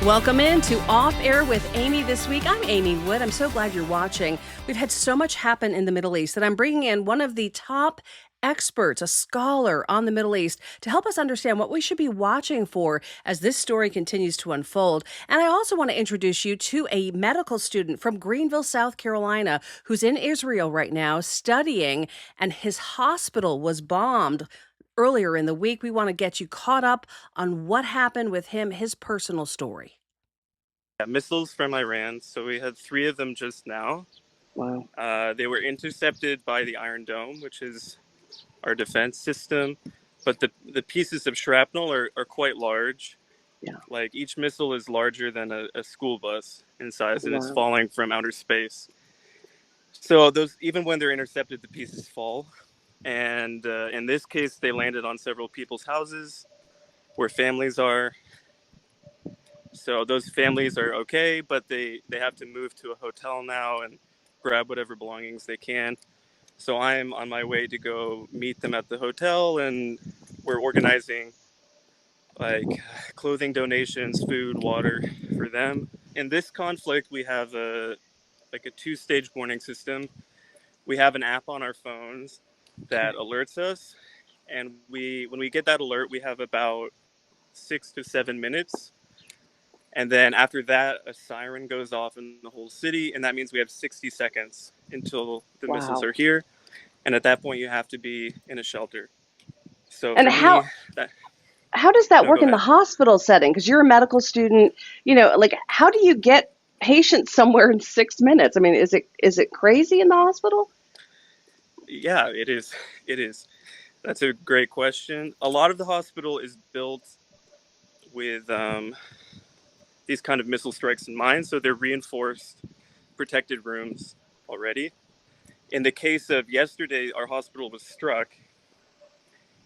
Welcome in to Off Air with Amy this week. I'm Amy Wood. I'm so glad you're watching. We've had so much happen in the Middle East that I'm bringing in one of the top experts, a scholar on the Middle East, to help us understand what we should be watching for as this story continues to unfold. And I also want to introduce you to a medical student from Greenville, South Carolina, who's in Israel right now studying, and his hospital was bombed earlier in the week. We want to get you caught up on what happened with him, his personal story. Yeah, missiles from Iran. So we had 3 of them just now. Wow. They were intercepted by the Iron Dome, which is our defense system. But the pieces of shrapnel are quite large. Yeah. Like each missile is larger than a school bus in size, and it's Wow. falling from outer space. So those, even when they're intercepted, the pieces fall. And in this case, they landed on several people's houses where families are. So those families are okay, but they have to move to a hotel now and grab whatever belongings they can. So I'm on my way to go meet them at the hotel, and we're organizing like clothing donations, food, water for them. In this conflict, we have a 2-stage warning system. We have an app on our phones that alerts us, and when we get that alert, we have about 6 to 7 minutes. And then after that, a siren goes off in the whole city, and that means we have 60 seconds until the missiles are here. And at that point, you have to be in a shelter. So And for me, how does that no, work go in the ahead. hospital setting? Because you're a medical student, like how do you get patients somewhere in 6 minutes? I mean, is it crazy in the hospital? Yeah, it is. It is. That's a great question. A lot of the hospital is built with these kind of missile strikes in mind, so they're reinforced, protected rooms already. In the case of yesterday, our hospital was struck,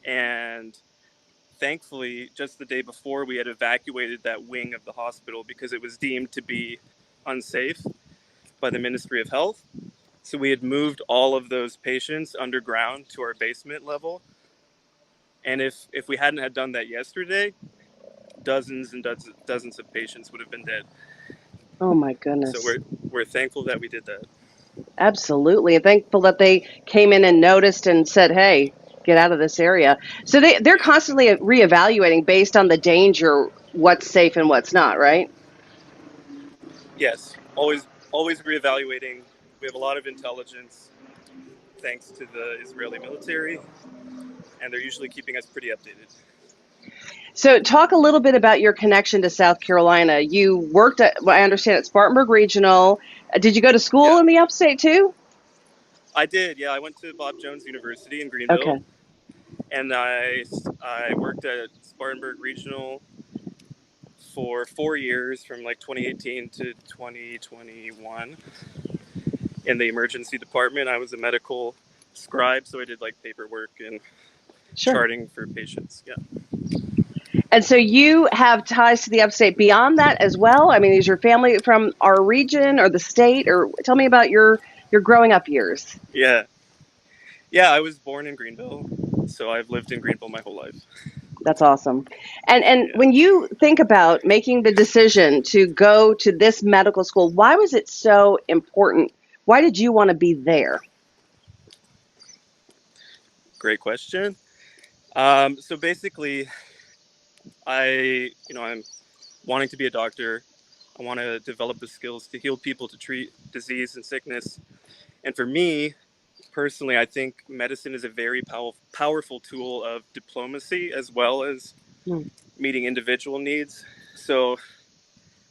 and thankfully, just the day before, we had evacuated that wing of the hospital because it was deemed to be unsafe by the Ministry of Health. So we had moved all of those patients underground to our basement level. And if we hadn't had done that yesterday, dozens and dozens of patients would have been dead. Oh my So goodness. we're thankful that we did that. Absolutely. And thankful that they came in and noticed and said, "Hey, get out of this area." So they're Yeah. constantly reevaluating based on the danger, what's safe and what's not, right? Yes. Always reevaluating. We have a lot of intelligence thanks to the Israeli military, and they're usually keeping us pretty updated. So talk a little bit about your connection to South Carolina. You worked at, I understand, at Spartanburg Regional. Did you go to school Yeah, in the upstate too? I did. Yeah, I went to Bob Jones University in Greenville, Okay. and I worked at Spartanburg Regional for 4 years, from like 2018 to 2021, in the emergency department. I was a medical scribe, so I did like paperwork and Sure. charting for patients. Yeah. And so you have ties to the upstate beyond that as well? I mean, is your family from our region or the state? Or tell me about your growing up years. Yeah. Yeah, I was born in Greenville, so I've lived in Greenville my whole life. That's awesome. And Yeah. when you think about making the decision to go to this medical school, why was it so important? Why did you want to be there? Great question. So basically, I'm wanting to be a doctor. I want to develop the skills to heal people, to treat disease and sickness. And for me, personally, I think medicine is a very powerful tool of diplomacy as well as Hmm. meeting individual needs. So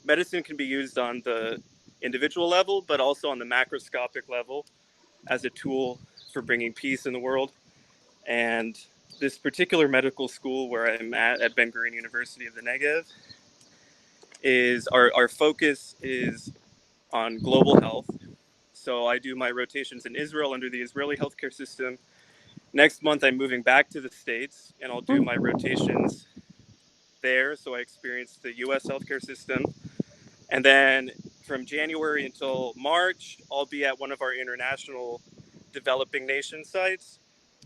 medicine can be used on the individual level, but also on the macroscopic level as a tool for bringing peace in the world. And this particular medical school where I'm at Ben Gurion University of the Negev, is our focus is on global health. So I do my rotations in Israel under the Israeli healthcare system. Next month, I'm moving back to the States, and I'll do Hmm. my rotations there. So I experience the U.S. healthcare system. And then from January until March, I'll be at one of our international developing nation sites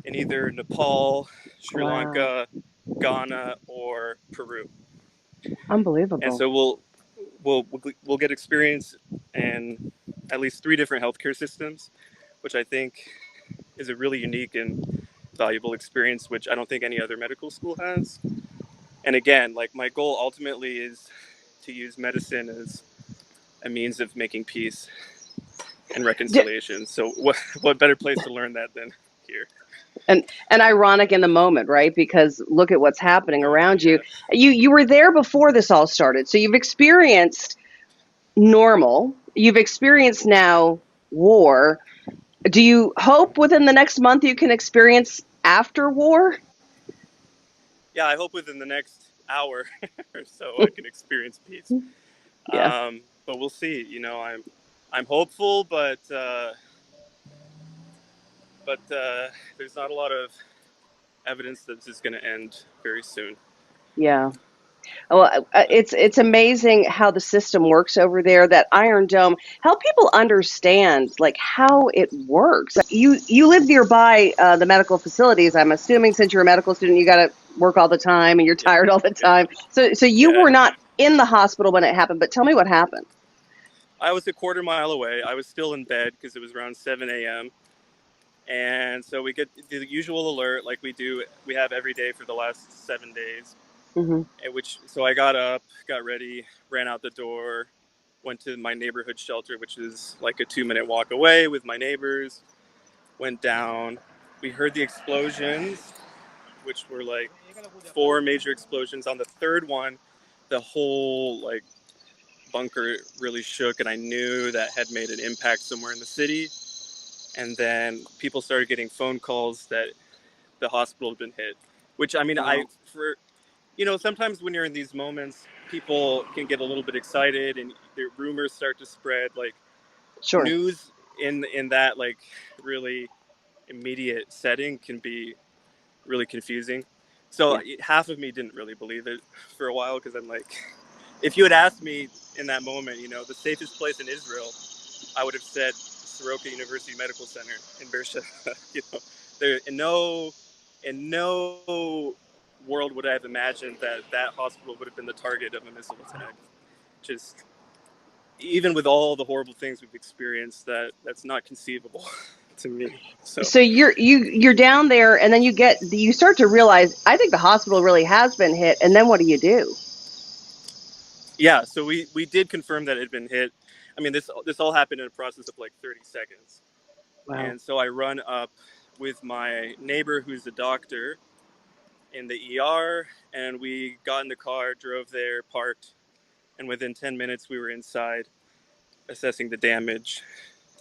in either Nepal, Sri Wow. Lanka, Ghana, or Peru. And Unbelievable. so we'll get experience in at least 3 different healthcare systems, which I think is a really unique and valuable experience, which I don't think any other medical school has. And again, like my goal ultimately is to use medicine as a means of making peace and reconciliation. So what better place to learn that than here? And ironic in the moment, right? Because look at what's happening around you. Yes. You were there before this all started, so you've experienced normal. You've experienced now war. Do you hope within the next month you can experience after war? Yeah, I hope within the next hour or so I can experience peace. Yeah. But we'll see. I'm hopeful, but there's not a lot of evidence that this is going to end very soon. Yeah. Well, it's amazing how the system works over there. That Iron Dome. Help people understand like how it works. You live nearby the medical facilities. I'm assuming since you're a medical student, you got to work all the time and you're Yeah, tired all the time. So you yeah. were not in the hospital when it happened. But tell me what happened. I was a quarter mile away. I was still in bed because it was around 7 a.m. And so we get the usual alert like we have every day for the last 7 days. Hmm. So I got up, got ready, ran out the door, went to my neighborhood shelter, which is like a 2-minute walk away with my neighbors, went down. We heard the explosions, which were like 4 major explosions. On the third one, the whole like bunker really shook, and I knew that had made an impact somewhere in the city. And then people started getting phone calls that the hospital had been hit, which I mean, Wow. sometimes when you're in these moments, people can get a little bit excited and their rumors start to spread. Like Sure. news in that like really immediate setting can be really confusing. So Yeah. half of me didn't really believe it for a while because I'm like, if you had asked me in that moment, the safest place in Israel, I would have said Soroka University Medical Center in Beersheba. There in no world would I have imagined that hospital would have been the target of a missile attack. Just even with all the horrible things we've experienced, that's not conceivable to me. So So you're down there, and then you start to realize. I think the hospital really has been hit. And then what do you do? yeah, so we did confirm that it had been hit. I mean, this all happened in a process of like 30 seconds. Wow. And so I run up with my neighbor who's a doctor in the ER, and we got in the car, drove there, parked, and within 10 minutes we were inside assessing the damage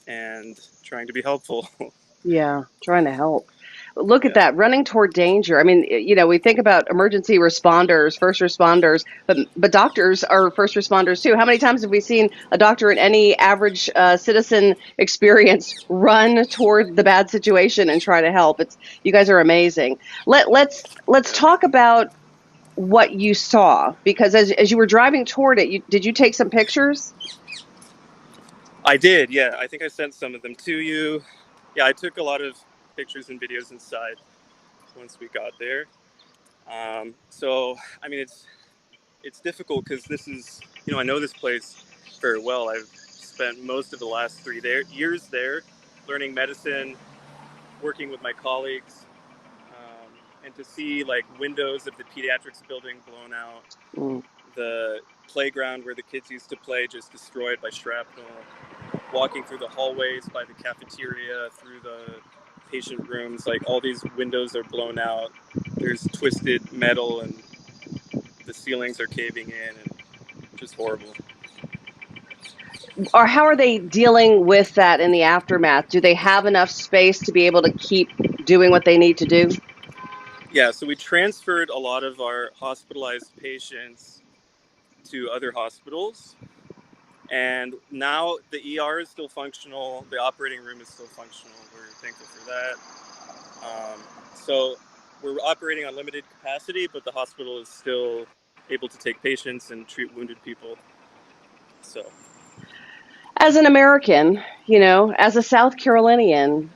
and trying to be helpful. Yeah, trying to help. Look at Yeah. that, running toward danger. I mean, we think about emergency responders, first responders, but doctors are first responders too. How many times have we seen a doctor in any average citizen experience run toward the bad situation and try to help? You guys are amazing. Let's Yeah. talk about what you saw, because as you were driving toward it, did you take some pictures? I did, yeah. I think I sent some of them to you. Yeah, I took a lot of pictures and videos inside once we got there. So, I mean, it's difficult because this is, I know this place very well. I've spent most of the last years there learning medicine, working with my colleagues, and to see like windows of the pediatrics building blown out, Mm. the playground where the kids used to play just destroyed by shrapnel, walking through the hallways by the cafeteria, through the patient rooms, like all these windows are blown out. There's twisted metal and the ceilings are caving in and just horrible. Or how are they dealing with that in the aftermath? Do they have enough space to be able to keep doing what they need to do? Yeah, so we transferred a lot of our hospitalized patients to other hospitals. And now the ER is still functional. The operating room is still functional. We're thankful for that. So we're operating on limited capacity, but the hospital is still able to take patients and treat wounded people. So As an American, as a South Carolinian,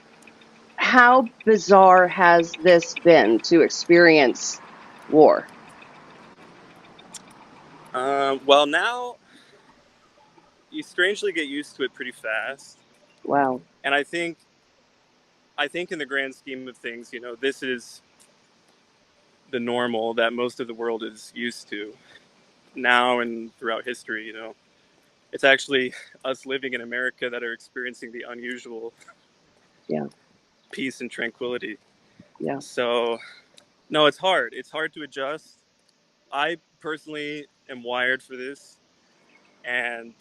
how bizarre has this been to experience war? well, now you strangely get used to it pretty fast. Wow. And I think in the grand scheme of things, this is the normal that most of the world is used to now and throughout history. It's actually us living in America that are experiencing the unusual Yeah. peace and tranquility. Yeah. So, no, it's hard. It's hard to adjust. I personally am wired for this, and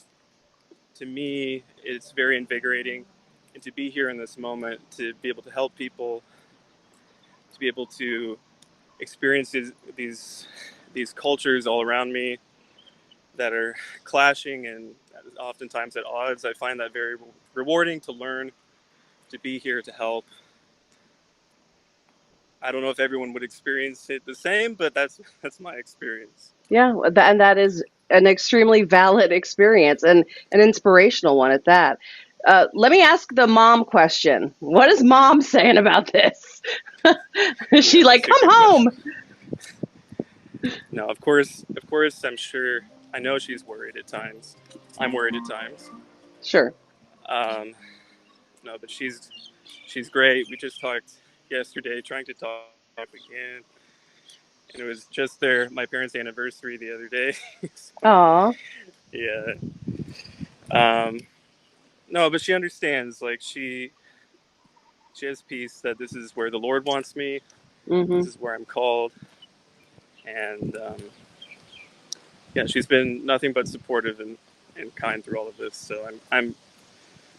to me, it's very invigorating. And to be here in this moment, to be able to help people, to be able to experience these cultures all around me that are clashing and oftentimes at odds, I find that very rewarding to learn, to be here to help. I don't know if everyone would experience it the same, but that's my experience. Yeah, and that is an extremely valid experience and an inspirational one at that. Let me ask the mom question. What is mom saying about this? Is she Yeah, like, that's a come good home? question. No, of course, I'm sure. I know she's worried at times. I'm worried at times. Sure. Um, no, but she's great. We just talked yesterday, trying to talk again, and it was just my parents' anniversary the other day. So, Aw. yeah. Um, no, but she understands. Like she has peace that this is where the Lord wants me. Mm-hmm. This is where I'm called, and yeah, she's been nothing but supportive and kind through all of this. So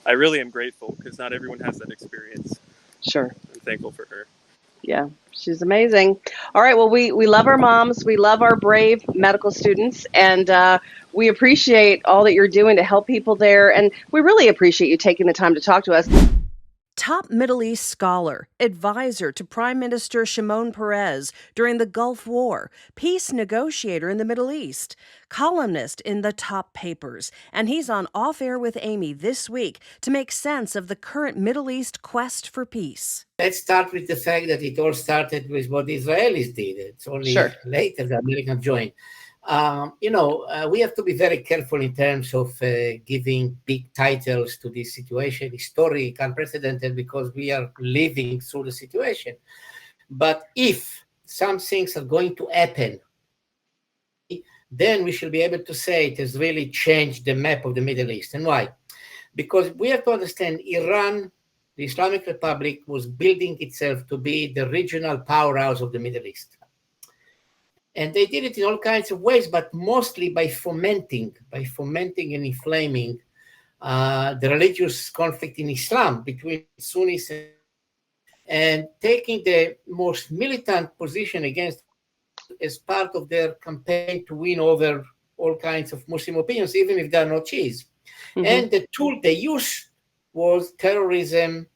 I really am grateful because not everyone has that experience. Sure. I'm thankful for her. Yeah, she's amazing. All right. Well, we love our moms. We love our brave medical students, and we appreciate all that you're doing to help people there. And we really appreciate you taking the time to talk to us. Top Middle East scholar, advisor to Prime Minister Shimon Peres during the Gulf War, peace negotiator in the Middle East, columnist in the top papers, and he's on Off Air with Amy this week to make sense of the current Middle East quest for peace. Let's start with the fact that it all started with what the Israelis did. It's only later the Americans joined. We have to be very careful in terms of giving big titles to this situation, historic, unprecedented, because we are living through the situation. But if some things are going to happen, then we should be able to say it has really changed the map of the Middle East. And why? Because we have to understand Iran, the Islamic Republic, was building itself to be the regional powerhouse of the Middle East. And they did it in all kinds of ways, but mostly by fomenting and inflaming the religious conflict in Islam between Sunnis and taking the most militant position against as part of their campaign to win over all kinds of Muslim opinions, even if they're not Shias. Mm-hmm. And the tool they used was terrorism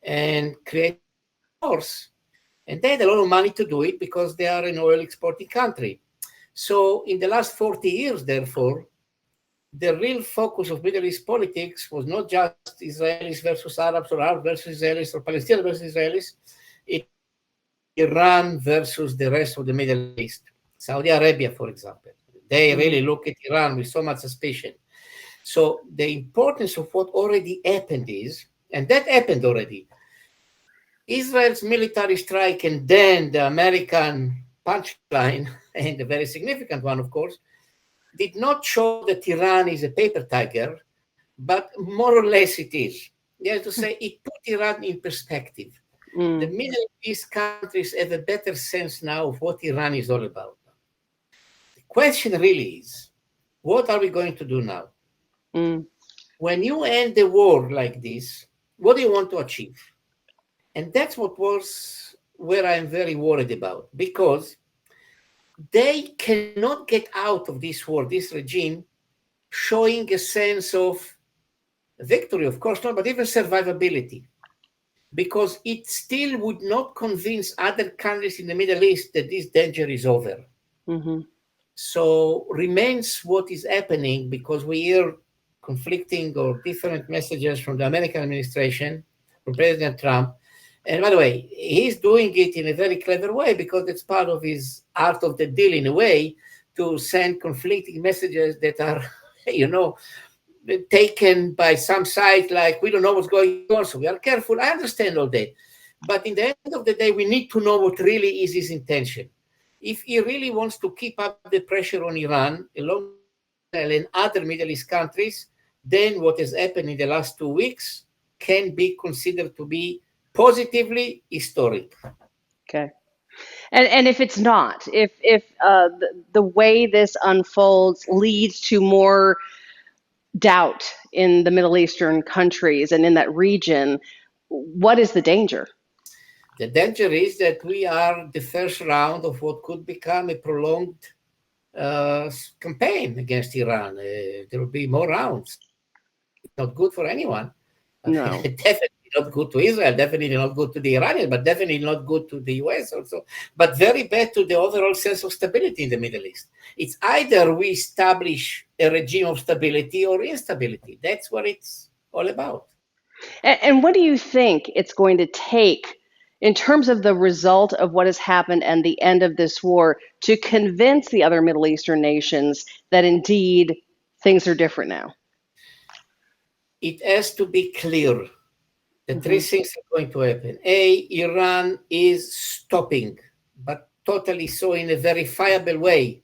and creating wars. And they had a lot of money to do it because they are an oil exporting country. So in the last 40 years, therefore, the real focus of Middle East politics was not just Israelis versus Arabs or Arabs versus Israelis or Palestinians versus Israelis. It Iran versus the rest of the Middle East. Saudi Arabia, for example. They really look at Iran with so much suspicion. So the importance of what already happened is, and that happened already, Israel's military strike and then the American punchline, and a very significant one, of course, did not show that Iran is a paper tiger, but more or less it is. You have to say it put Iran in perspective. The Middle East countries have a better sense now of what Iran is all about. The question really is, what are we going to do now? When you end the war like this, what do you want to achieve? And that's where I'm very worried about, because they cannot get out of this war, this regime, showing a sense of victory, of course not, but even survivability, because it still would not convince other countries in the Middle East that this danger is over. Mm-hmm. So remains what is happening, because we hear conflicting or different messages from the American administration, from President Trump. And by the way, he's doing it in a very clever way, because it's part of his art of the deal, in a way, to send conflicting messages that are, taken by some side, like we don't know what's going on, so we are careful. I understand all that. But in the end of the day, we need to know what really is his intention. If he really wants to keep up the pressure on Iran, along and other Middle East countries, then what has happened in the last 2 weeks can be considered to be positively historic. Okay. And if it's not, if the way this unfolds leads to more doubt in the Middle Eastern countries and in that region, what is the danger? The danger is that we are the first round of what could become a prolonged campaign against Iran. There will be more rounds. It's not good for anyone. No. Definitely not good to Israel, definitely not good to the Iranians, but definitely not good to the US also, but very bad to the overall sense of stability in the Middle East. It's either we establish a regime of stability or instability. That's what it's all about. And what do you think it's going to take in terms of the result of what has happened and the end of this war to convince the other Middle Eastern nations that indeed things are different now? It has to be clear that three things are going to happen. A, Iran is stopping, but totally so in a verifiable way,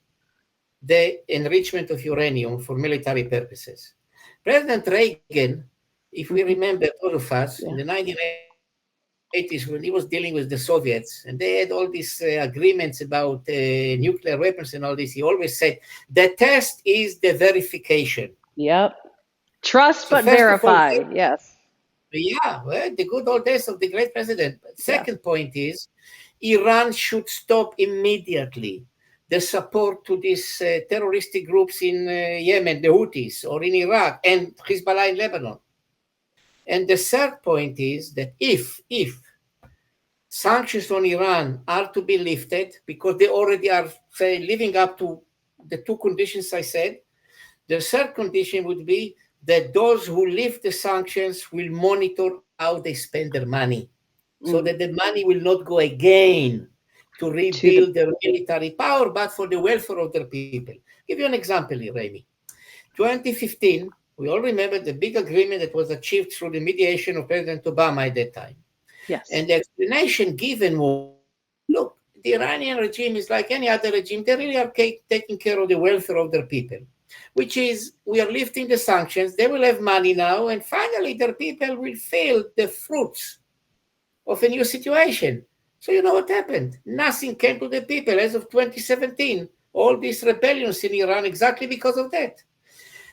the enrichment of uranium for military purposes. President Reagan, if we remember, all of us, in the 1980s, when he was dealing with the Soviets, and they had all these agreements about nuclear weapons and all this, he always said, the test is the verification. Yep. Trust So but verify, yes. Yeah, well, the good old days of the great president. Second point is, Iran should stop immediately the support to these terroristic groups in Yemen, the Houthis, or in Iraq, and Hezbollah in Lebanon. And the third point is that if sanctions on Iran are to be lifted, because they already are, say, living up to the two conditions I said, the third condition would be that those who lift the sanctions will monitor how they spend their money, so that the money will not go again to rebuild their military power, but for the welfare of their people. Give you an example here, Amy. 2015, we all remember the big agreement that was achieved through the mediation of President Obama at that time. Yes. And the explanation given was, look, the Iranian regime is like any other regime. They really are taking care of the welfare of their people, which is, we are lifting the sanctions, they will have money now, and finally their people will feel the fruits of a new situation. So you know what happened? Nothing came to the people as of 2017. All these rebellions in Iran exactly because of that.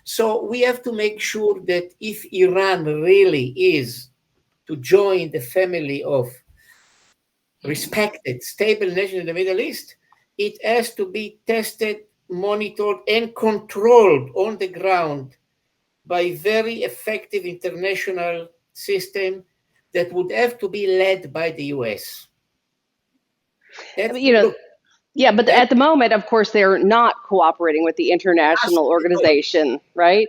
So we have to make sure that if Iran really is to join the family of respected, stable nations in the Middle East, it has to be tested, monitored, and controlled on the ground by a very effective international system that would have to be led by the US. But at the moment, of course, they're not cooperating with the international organization, right?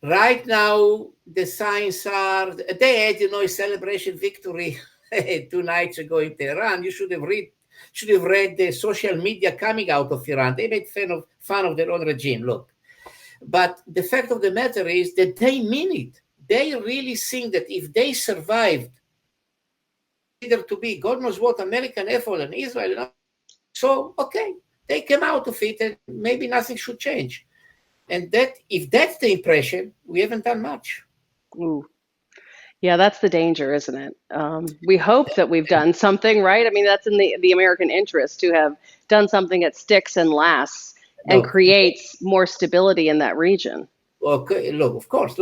Right now, the signs are, they had, a celebration victory 2 nights ago in Tehran. You should have read the social media coming out of Iran. They made fun of their own regime, look. But the fact of the matter is that they mean it. They really think that if they survived, either to be God knows what American effort and Israel, so okay, they came out of it and maybe nothing should change. And that, if that's the impression, we haven't done much. Ooh. Yeah, that's the danger, isn't it? We hope that we've done something, right? I mean, that's in the American interest to have done something that sticks and lasts and creates more stability in that region. Okay, look, of course,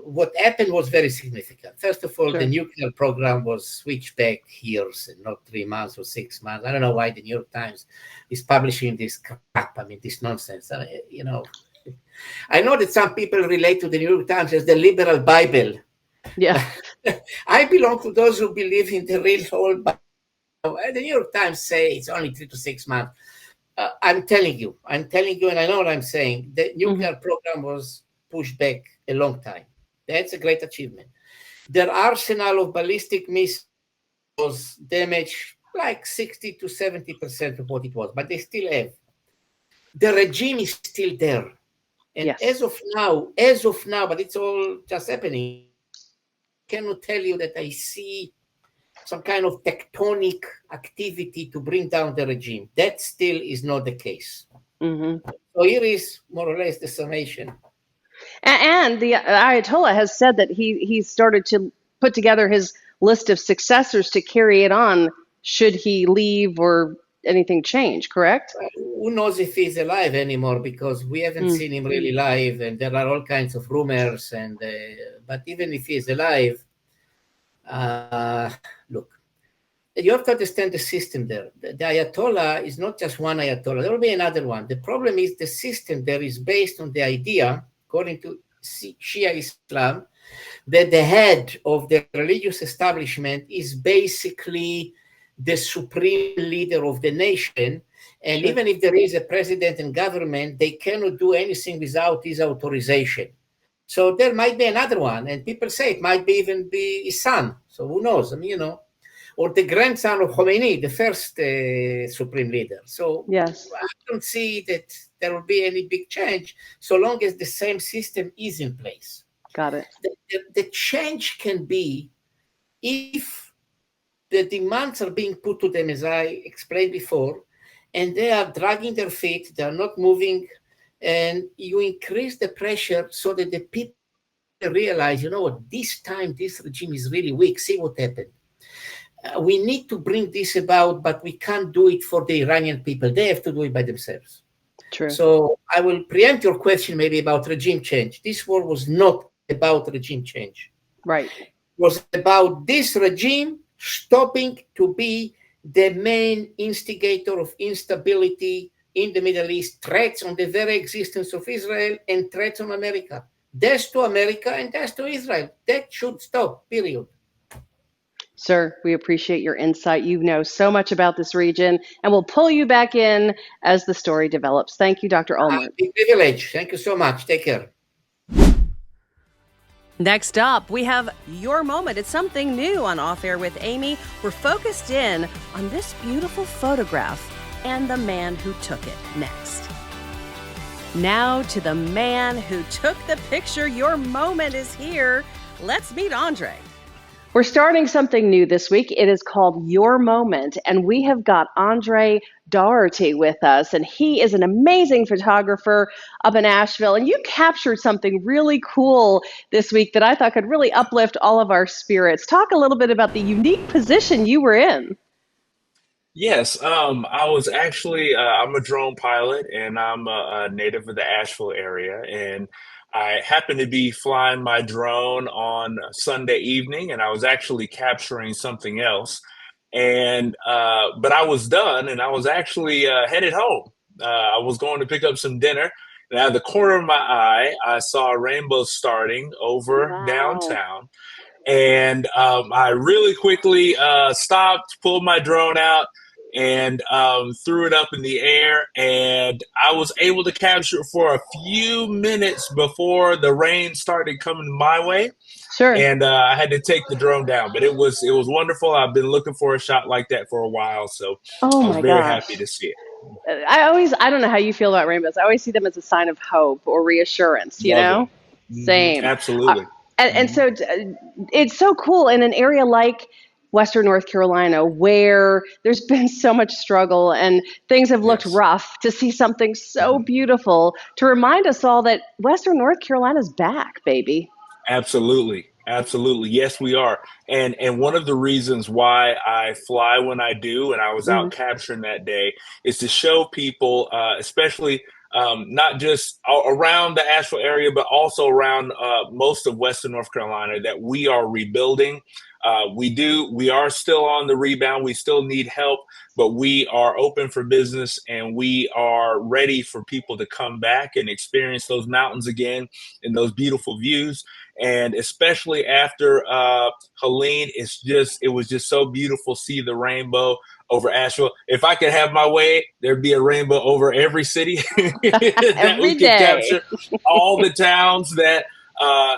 what happened was very significant. First of all, the nuclear program was switched back years and not 3 months or 6 months. I don't know why the New York Times is publishing this crap, this nonsense. I know that some people relate to the New York Times as the liberal Bible. Yeah. I belong to those who believe in the real whole Bible. The New York Times say it's only 3 to 6 months. I'm telling you, and I know what I'm saying. The nuclear program was pushed back a long time. That's a great achievement. Their arsenal of ballistic missiles was damaged like 60 to 70% of what it was, but they still have. The regime is still there. And Yes. as of now, but it's all just happening. I cannot tell you that I see some kind of tectonic activity to bring down the regime. That still is not the case. Mm-hmm. So here is more or less the summation. And the Ayatollah has said that he started to put together his list of successors to carry it on should he leave or anything change, correct? Who knows if he's alive anymore, because we haven't seen him really live, and there are all kinds of rumors. And but even if he's alive, look, you have to understand the system there. The Ayatollah is not just one Ayatollah. There will be another one. The problem is the system there is based on the idea, according to Shia Islam, that the head of the religious establishment is basically the supreme leader of the nation. And Sure. even if there is a president and government, they cannot do anything without his authorization. So there might be another one. And people say it might even be his son. So who knows? I mean, or the grandson of Khomeini, the first supreme leader. So Yes. I don't see that there will be any big change so long as the same system is in place. Got it. The change can be if the demands are being put to them, as I explained before, and they are dragging their feet, they are not moving, and you increase the pressure so that the people realize, you know what, this time this regime is really weak. See what happened. We need to bring this about, but we can't do it for the Iranian people. They have to do it by themselves. True. So I will preempt your question maybe about regime change. This war was not about regime change. Right. It was about this regime stopping to be the main instigator of instability in the Middle East, threats on the very existence of Israel and threats on America. That's to America and that's to Israel. That should stop, period. Sir, we appreciate your insight. You know so much about this region, and we'll pull you back in as the story develops. Thank you, Dr. Olmert. Big privilege. Thank you so much. Take care. Next up, we have Your Moment. It's something new on Off Air with Amy. We're focused in on this beautiful photograph and the man who took it next. Now to the man who took the picture. Your moment is here. Let's meet Andre. We're starting something new this week. It is called Your Moment, and we have got Andre Daugherty with us, and he is an amazing photographer up in Asheville, and you captured something really cool this week that I thought could really uplift all of our spirits. Talk a little bit about the unique position you were in. Yes, I was actually, I'm a drone pilot and I'm a native of the Asheville area. And I happened to be flying my drone on Sunday evening and I was actually capturing something else. And, but I was done and I was actually headed home. I was going to pick up some dinner. And out of the corner of my eye, I saw a rainbow starting over downtown. And I really quickly stopped, pulled my drone out, and threw it up in the air. And I was able to capture it for a few minutes before the rain started coming my way. Sure. And I had to take the drone down, but it was wonderful. I've been looking for a shot like that for a while, so I was very happy to see it. I don't know how you feel about rainbows. I always see them as a sign of hope or reassurance, you know? Same. Absolutely. And so it's so cool in an area like Western North Carolina, where there's been so much struggle and things have looked rough, to see something so beautiful to remind us all that Western North Carolina's back, baby. Absolutely. Absolutely. Yes, we are. And one of the reasons why I fly when I do, and I was out capturing that day, is to show people, especially not just around the Asheville area, but also around most of Western North Carolina, that we are rebuilding. We are still on the rebound. We still need help, but we are open for business and we are ready for people to come back and experience those mountains again and those beautiful views. And especially after Helene, it was just so beautiful to see the rainbow over Asheville. If I could have my way, there'd be a rainbow over every city that we could capture, all the towns that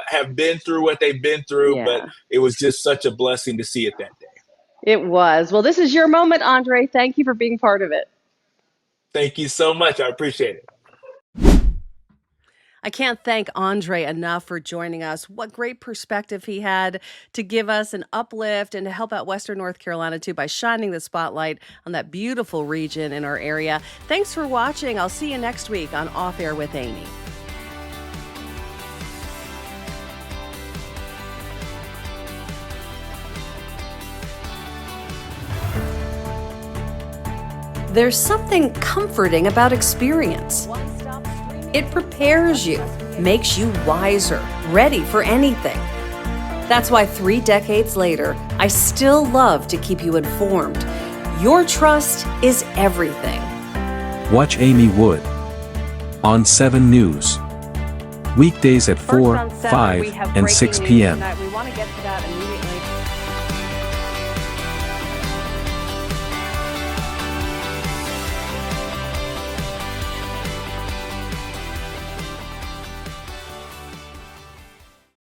have been through what they've been through, but it was just such a blessing to see it that day. It was. Well, this is your moment, Andre. Thank you for being part of it. Thank you so much. I appreciate it. I can't thank Andre enough for joining us. What great perspective he had to give us an uplift and to help out Western North Carolina too by shining the spotlight on that beautiful region in our area. Thanks for watching. I'll see you next week on Off Air with Amy. There's something comforting about experience. It prepares you, makes you wiser, ready for anything. That's why 3 decades later, I still love to keep you informed. Your trust is everything. Watch Amy Wood on 7 News. Weekdays at 4, 5, and 6 p.m. We want to get to that immediately.